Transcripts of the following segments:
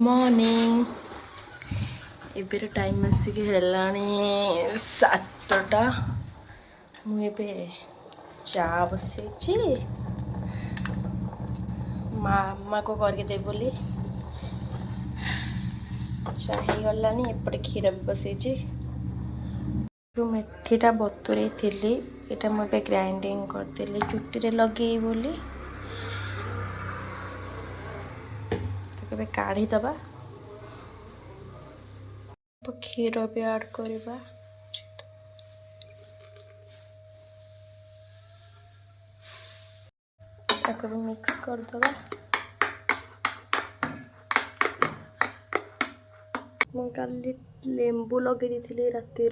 morning Eber time आसिक हेलाणी 7टा मुझे चा बसई मामा को करके दे बोली चा ही गलानी एपटे क्षीर भी बसई जो मेथीटा बतुरे थी एटा मुझे ग्राइंडिंग करदेली चुटी लगे बोली तो काढ़ीदबा क्षीर भी ऐड करवा मिक्स करदबा मुझे लेंबू लगे दी राति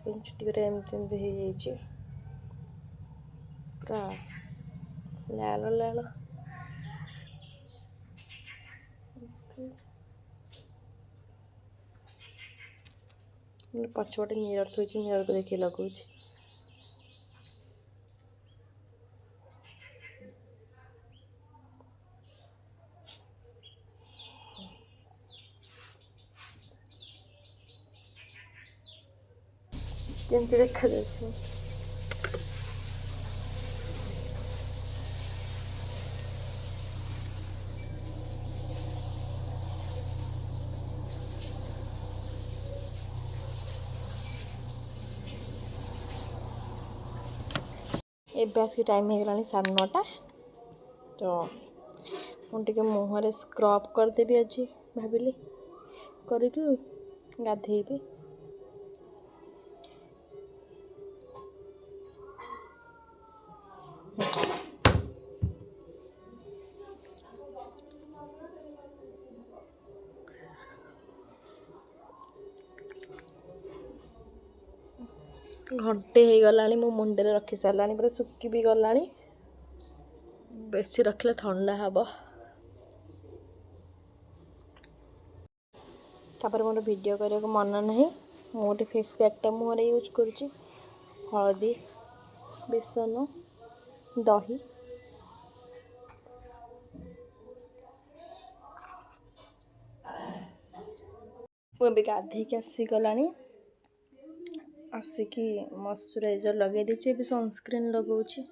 चुटी एमती पूरा लाल लाल पछपटे मिरर थोड़ी मिरर को देखिए लगुच जमती देखा जाए एबास की टाइम हो गला 9:30 तो मुझे मुहर स्क्रब करदेवी आज भाविली करके गाधेबी घंटे हो गला मो मुंडे रखी सारा पूरा सुखी भी गला बेसी रखले ठंडा हम तापर मोर वीडियो करने को मन नहीं मोटे फेस पैकटा मुहर यूज करुँची हलदी बेसन दही मुझे गाधे आसीगला आसिकी मॉइस्चराइजर लगे देछि भी सनस्क्रीन लगाऊछि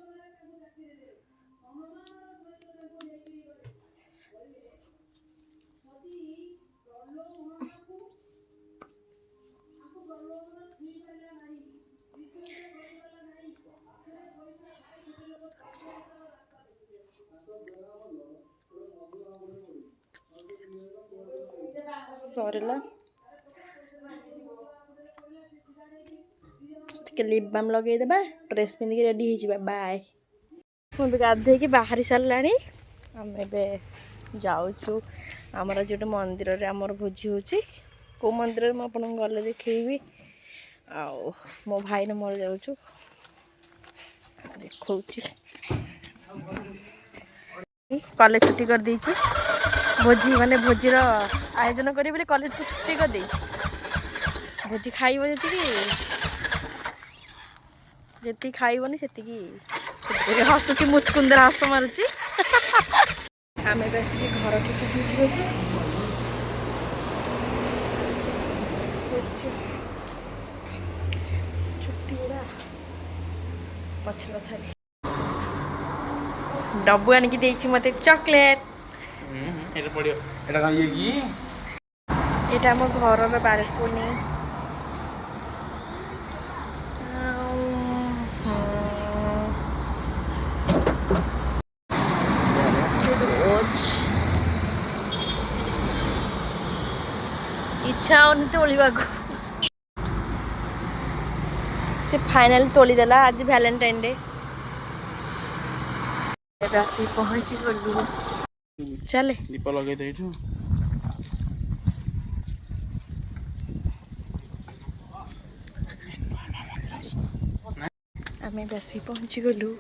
सरला लिप बाम लगे देबा ड्रेस पिंधिक रेडी हो बाय मुझे गाधे कि बाहरी सारा आम जाऊँ आमर जो मंदिर रे आमर भोजी होची को मंदिर में आपन गले देखी आओ मो भाई ने मोर जाऊँ देखा कॉलेज छुट्टी कर दी भोजी माने भोजीर आयोजन करें कॉलेज को छुट्टी कर दी भोजी खाइब जी खाइबनी से हसुची मुचकुंदर हस मारुची आम बस घर के पहुँच छुट्टी गुड़ा पछर था डब्बू आनिकी देछि मते चॉकलेट एटा मो घर बालकनी इच्छा होनी तोलिबा से फाइनल तोलीदेला आज वैलेंटाइन डे आसी पहुँची गलु चले दीप लगे देछु आमे बेसी पहुँची गलु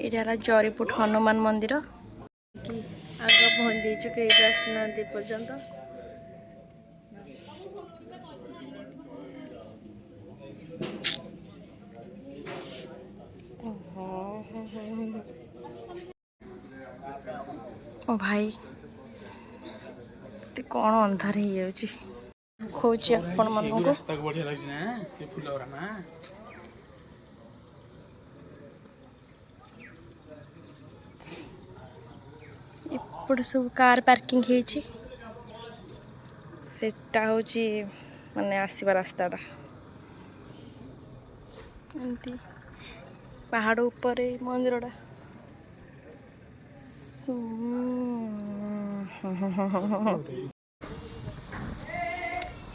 ये जरीपुट हनुमान मंदिर कि आग पहुँच जाइए कहीं आसना पर्यंत ओ भाई ते कौन अंधार ही जाउची खोची आपण मन को रास्ता को बढ़िया लागछ ना ते फुलवरा ना एपटे सब कार पार्किंग हेची सेटा होची माने आसीबा रास्ताटा एमती पहाड़ ऊपर मंदिरटा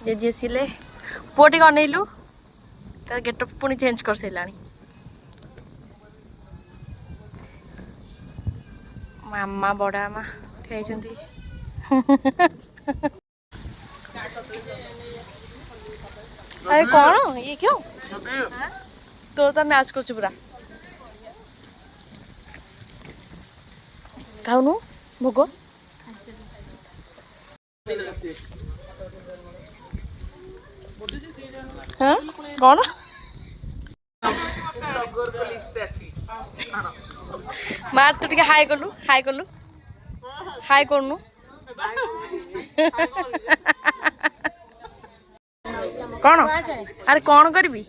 जे सिले पुओटी अनेलु तार गेटअप पुणी चेंज कर साराणी मामा बड़ा मामा ठेचंती अरे कौन ये क्यों तो मैच कर पूरा खाऊनु भोग हाँ कौन मार तू टे हाय कलु हाय करनु कौन अरे कौन करी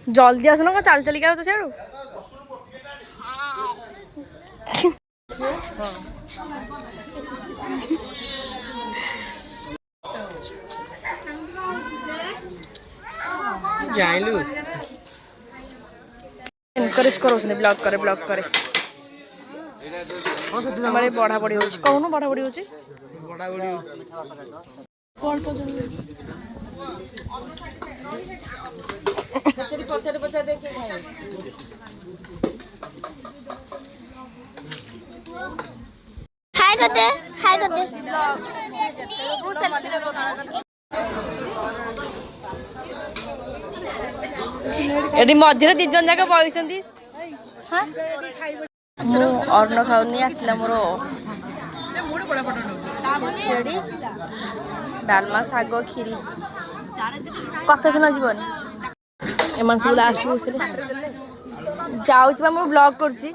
जल्दी आसन कौन चल चलिका तो सियाड़ू जाइलु एनकरेज करो ब्लॉग करे हमारे बढ़ा बढ़ी होची कहूनु बढ़ा बढ़ी होची कौन तो पचारे दे के हाय करते एडी मझे दी जन जाक बइसंती हां मु अर्ण खाउनी आसला मोर छेड़ी डालमा साग खीरी कथा सुना जीवन एमन सब लास्ट को बसले जाउछ बा मो ब्लॉग करची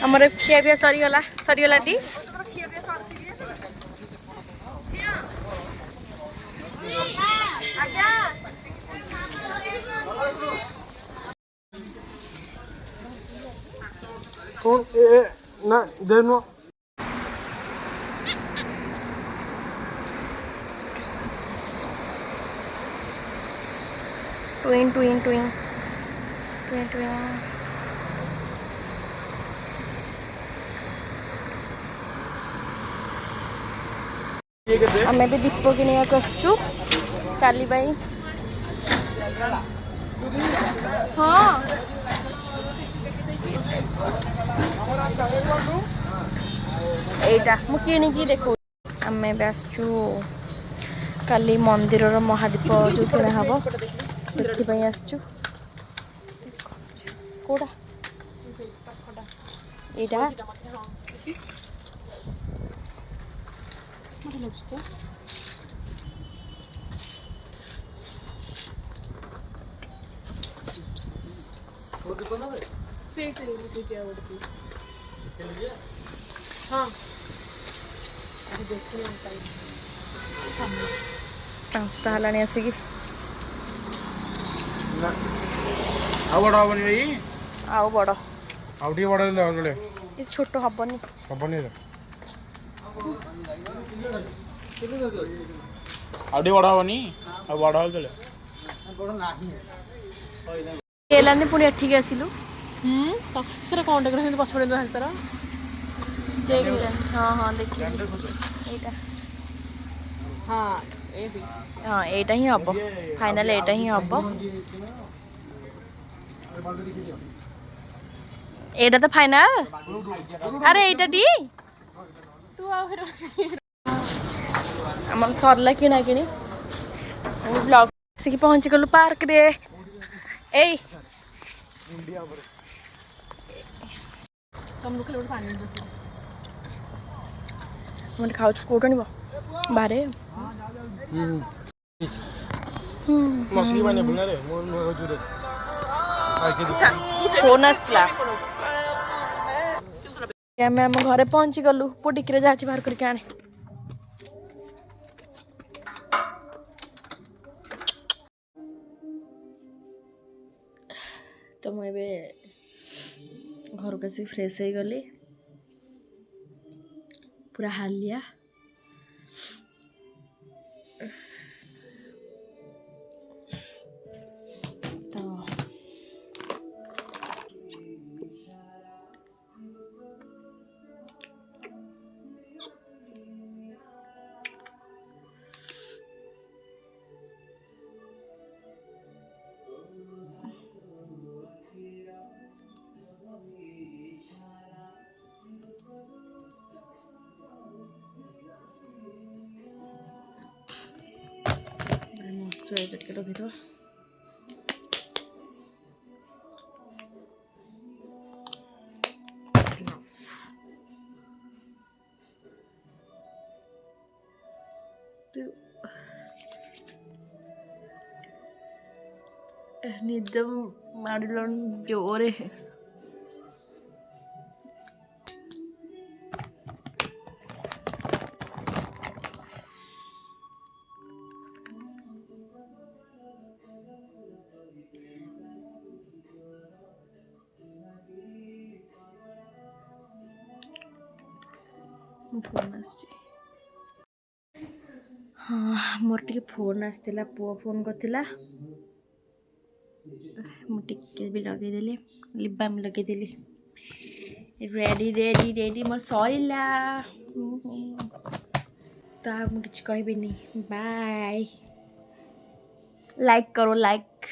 हमर खिया पिया सरी गला टी कौन ना देनो ट्विन आम भी दीप किनिया आसचु काली बाई हाँ एटा मु किनिकी देखो आम आसचु काली मंदिर महादीप जो किना हम से आसचु कोड़ा एटा पाँचटा हलानी आसिकी आ बड़ हबनी भाई आउ बड़ आउ टी बड़ ले ये छोट हबनी हबनी आउ टी बड़ हबनी आ बड़ हल ले केलानी पुणी एठिक आसिलु सेरा कौन देखना से पछपड़े दो हस्तर हाँ हाँ देखिए एटा हाँ हाँ एटा ही हम फाइनल एटा ही हम एटा तो फाइनल अरे एटा टी तू आम सरला किना कि ब्लॉग आसिक पहुँची गलु पार्क रे ए मैं खाऊ कोट आनब बाहर मछली बने बुना रे मोर जुरे फोन आसला आम आम घरे पहुँची गलु पु टिके जा बाहर करके आने तो मुझे घर को फ्रेश हो गली पूरा हालिया तो मस्त के रखी दो निद मार जोरे फोन हाँ मोर टे फोन आसला पुओ फोन करथिला मुझे भी लगेदेली लिप बाम लगेदेली रेडी रेडी रेडी मोर सरीला तो मुझे किसी कहबी बाय लाइक करो लाइक